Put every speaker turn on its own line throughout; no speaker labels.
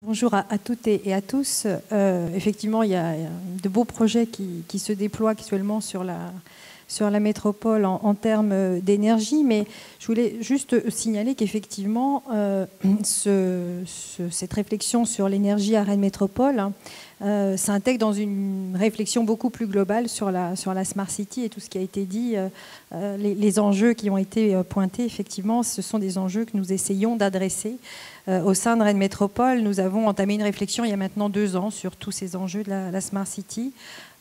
Bonjour à toutes et à tous. Effectivement, il y a de beaux projets qui se déploient actuellement sur la métropole en termes d'énergie, mais je voulais juste signaler qu'effectivement, cette réflexion sur l'énergie à Rennes Métropole s'intègre dans une réflexion beaucoup plus globale sur la Smart City et tout ce qui a été dit. Les enjeux qui ont été pointés, effectivement, ce sont des enjeux que nous essayons d'adresser. Au sein de Rennes Métropole, nous avons entamé une réflexion il y a maintenant 2 ans sur tous ces enjeux de la Smart City,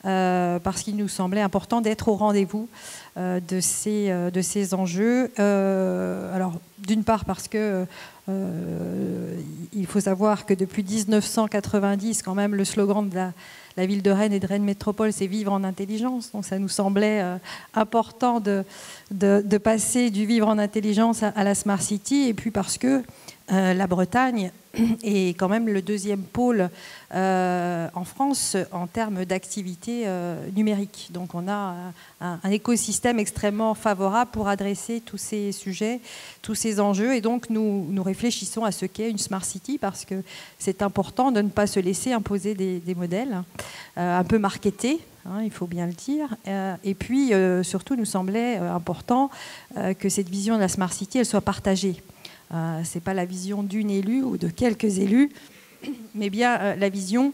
parce qu'il nous semblait important d'être au rendez-vous de ces enjeux. Alors, d'une part parce que il faut savoir que depuis 1990, quand même, le slogan de la ville de Rennes et de Rennes Métropole, c'est vivre en intelligence. Donc ça nous semblait important de passer du vivre en intelligence à la Smart City. Et puis parce que la Bretagne est quand même le 2e pôle en France en termes d'activité numérique. Donc on a un écosystème extrêmement favorable pour adresser tous ces sujets, tous ces enjeux. Et donc nous réfléchissons à ce qu'est une Smart City, parce que c'est important de ne pas se laisser imposer des modèles un peu marketés. Il faut bien le dire. Et puis, surtout, nous semblait important que cette vision de la Smart City, elle soit partagée. Ce n'est pas la vision d'une élue ou de quelques élus, mais bien la vision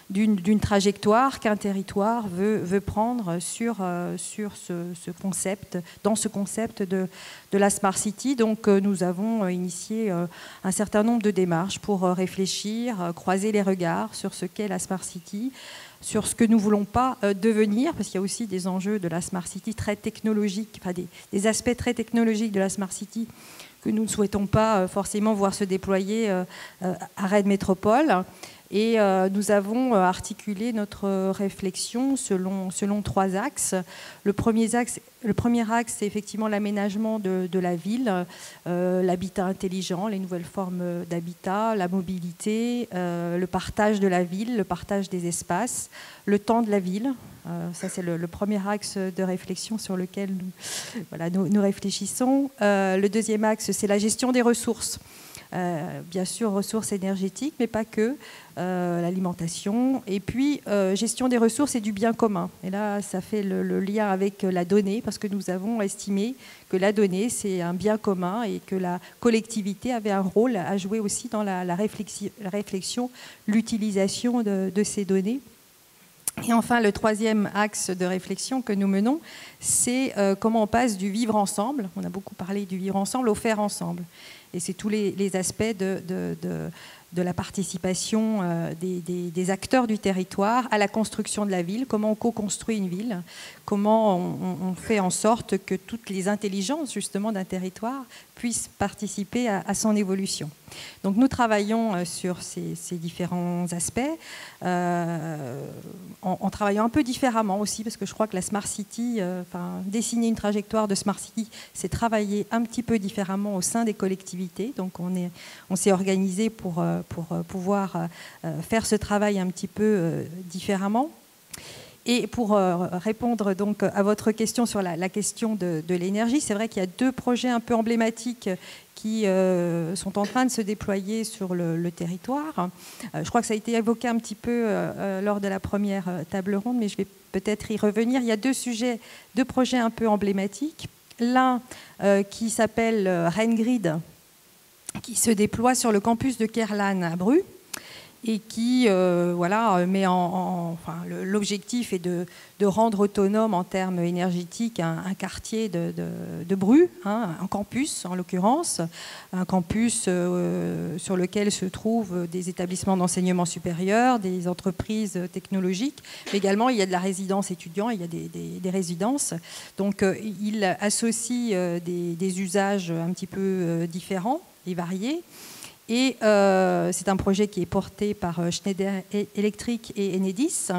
d'une trajectoire qu'un territoire veut prendre sur ce concept, dans ce concept de la Smart City. Donc nous avons initié un certain nombre de démarches pour réfléchir, croiser les regards sur ce qu'est la Smart City, sur ce que nous ne voulons pas devenir, parce qu'il y a aussi des enjeux de la Smart City très technologiques, enfin des aspects très technologiques de la Smart City que nous ne souhaitons pas forcément voir se déployer à Rennes Métropole. Et nous avons articulé notre réflexion selon 3 axes. Le premier axe, c'est effectivement l'aménagement de la ville, l'habitat intelligent, les nouvelles formes d'habitat, la mobilité, le partage de la ville, le partage des espaces, le temps de la ville. Ça, c'est le premier axe de réflexion sur lequel nous réfléchissons. Le deuxième axe, c'est la gestion des ressources. Bien sûr, ressources énergétiques, mais pas que, l'alimentation, et puis gestion des ressources et du bien commun. Et là, ça fait le lien avec la donnée, parce que nous avons estimé que la donnée, c'est un bien commun et que la collectivité avait un rôle à jouer aussi dans la réflexion, l'utilisation de ces données. Et enfin, le troisième axe de réflexion que nous menons, c'est comment on passe du vivre ensemble, on a beaucoup parlé du vivre ensemble, au faire ensemble. Et c'est tous les aspects de la participation des acteurs du territoire à la construction de la ville, comment on co-construit une ville, comment on fait en sorte que toutes les intelligences justement d'un territoire puissent participer à son évolution. Donc nous travaillons sur ces différents aspects, en travaillant un peu différemment aussi, parce que je crois que la Smart City, dessiner une trajectoire de Smart City, c'est travailler un petit peu différemment au sein des collectivités. Donc on s'est organisé pour pouvoir faire ce travail un petit peu différemment. Et pour répondre donc à votre question sur la question de l'énergie, c'est vrai qu'il y a 2 projets un peu emblématiques qui sont en train de se déployer sur le territoire. Je crois que ça a été évoqué un petit peu lors de la première table ronde, mais je vais peut-être y revenir. Il y a 2 projets un peu emblématiques. L'un qui s'appelle Rennes Grid, qui se déploie sur le campus de Kerlan à Bru, et qui met l'objectif est de rendre autonome en termes énergétiques un quartier de Bru, un campus en l'occurrence, un campus sur lequel se trouvent des établissements d'enseignement supérieur, des entreprises technologiques, mais également il y a de la résidence étudiant, il y a des résidences. Donc il associe des usages un petit peu différents et variés. Et c'est un projet qui est porté par Schneider Electric et Enedis,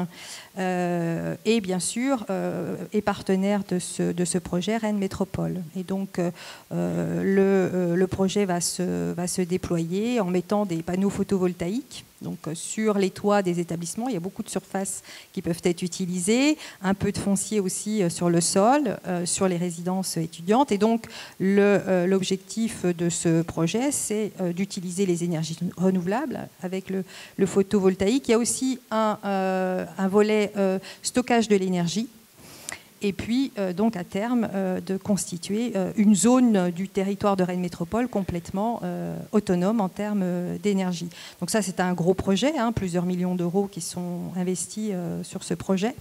et bien sûr est partenaire de ce projet Rennes Métropole. Et donc le projet va se déployer en mettant des panneaux photovoltaïques Donc sur les toits des établissements, il y a beaucoup de surfaces qui peuvent être utilisées, un peu de foncier aussi sur le sol, sur les résidences étudiantes. Et donc l'objectif de ce projet, c'est d'utiliser les énergies renouvelables avec le photovoltaïque. Il y a aussi un volet stockage de l'énergie. Et puis, donc, à terme, de constituer une zone du territoire de Rennes Métropole complètement autonome en termes d'énergie. Donc ça, c'est un gros projet, hein, plusieurs millions d'euros qui sont investis sur ce projet.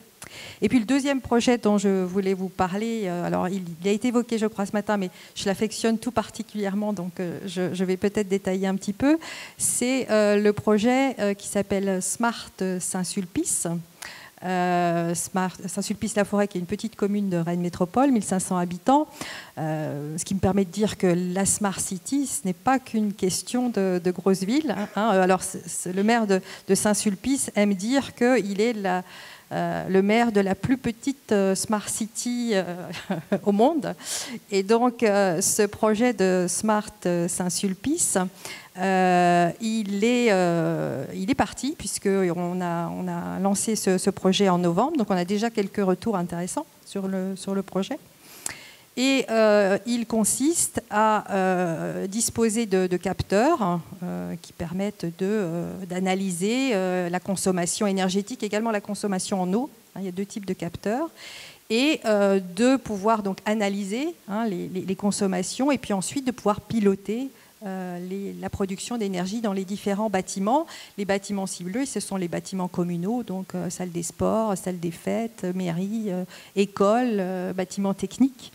Et puis le deuxième projet dont je voulais vous parler, alors il a été évoqué, je crois, ce matin, mais je l'affectionne tout particulièrement, donc je vais peut-être détailler un petit peu. C'est le projet qui s'appelle Smart Saint-Sulpice. Saint-Sulpice-la-Forêt, qui est une petite commune de Rennes Métropole, 1500 habitants, ce qui me permet de dire que la Smart City, ce n'est pas qu'une question de grosse ville. Hein. Alors, le maire de Saint-Sulpice aime dire qu'il est le maire de la plus petite Smart City au monde. Et donc, ce projet de Smart Saint-Sulpice, il est parti, puisqu'on a lancé ce projet en novembre. Donc, on a déjà quelques retours intéressants sur le projet. Et il consiste à disposer de capteurs qui permettent d'analyser la consommation énergétique, également la consommation en eau. Il y a deux types de capteurs. Et de pouvoir donc analyser les consommations et puis ensuite de pouvoir piloter la production d'énergie dans les différents bâtiments. Les bâtiments ciblés, ce sont les bâtiments communaux, donc salle des sports, salle des fêtes, mairie, école, bâtiments techniques.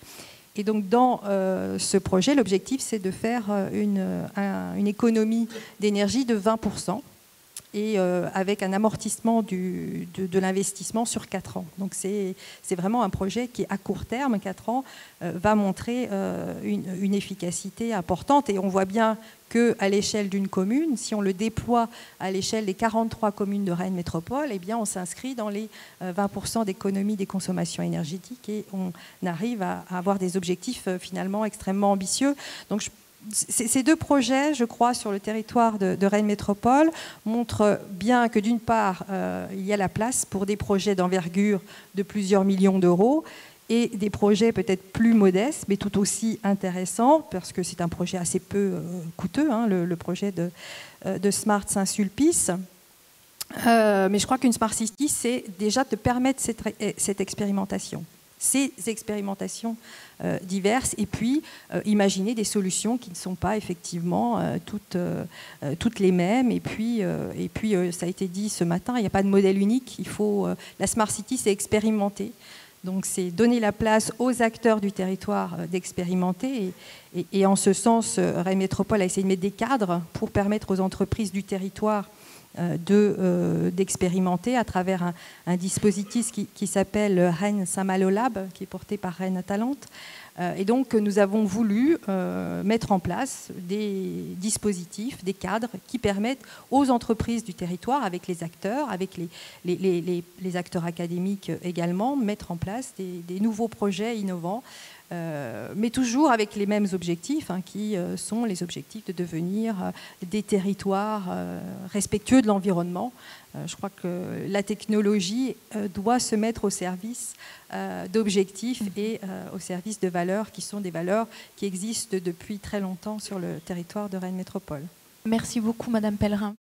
Et donc dans ce projet, l'objectif, c'est de faire une économie d'énergie de 20%. Et avec un amortissement de l'investissement sur 4 ans. Donc c'est vraiment un projet qui, à court terme, 4 ans, va montrer une efficacité importante. Et on voit bien qu'à l'échelle d'une commune, si on le déploie à l'échelle des 43 communes de Rennes Métropole, eh bien on s'inscrit dans les 20% d'économie des consommations énergétiques et on arrive à avoir des objectifs finalement extrêmement ambitieux. Donc ces deux projets, je crois, sur le territoire de Rennes Métropole montrent bien que d'une part, il y a la place pour des projets d'envergure de plusieurs millions d'euros et des projets peut-être plus modestes, mais tout aussi intéressants, parce que c'est un projet assez peu coûteux, hein, le projet de Smart Saint-Sulpice. Mais je crois qu'une Smart City, c'est déjà de permettre cette expérimentation. Ces expérimentations diverses et puis imaginer des solutions qui ne sont pas effectivement toutes les mêmes et puis ça a été dit ce matin, il n'y a pas de modèle unique, la Smart City c'est expérimenter, donc c'est donner la place aux acteurs du territoire d'expérimenter et en ce sens Rennes Métropole a essayé de mettre des cadres pour permettre aux entreprises du territoire d'expérimenter à travers un dispositif qui s'appelle Rennes Saint-Malo Lab, qui est porté par Rennes Talente. Et donc, nous avons voulu mettre en place des dispositifs, des cadres qui permettent aux entreprises du territoire, avec les acteurs, avec les acteurs académiques également, mettre en place des nouveaux projets innovants, mais toujours avec les mêmes objectifs, hein, qui sont les objectifs de devenir des territoires respectueux de l'environnement. Je crois que la technologie doit se mettre au service d'objectifs et au service de valeurs qui sont des valeurs qui existent depuis très longtemps sur le territoire de Rennes Métropole.
Merci beaucoup, Madame Pellerin.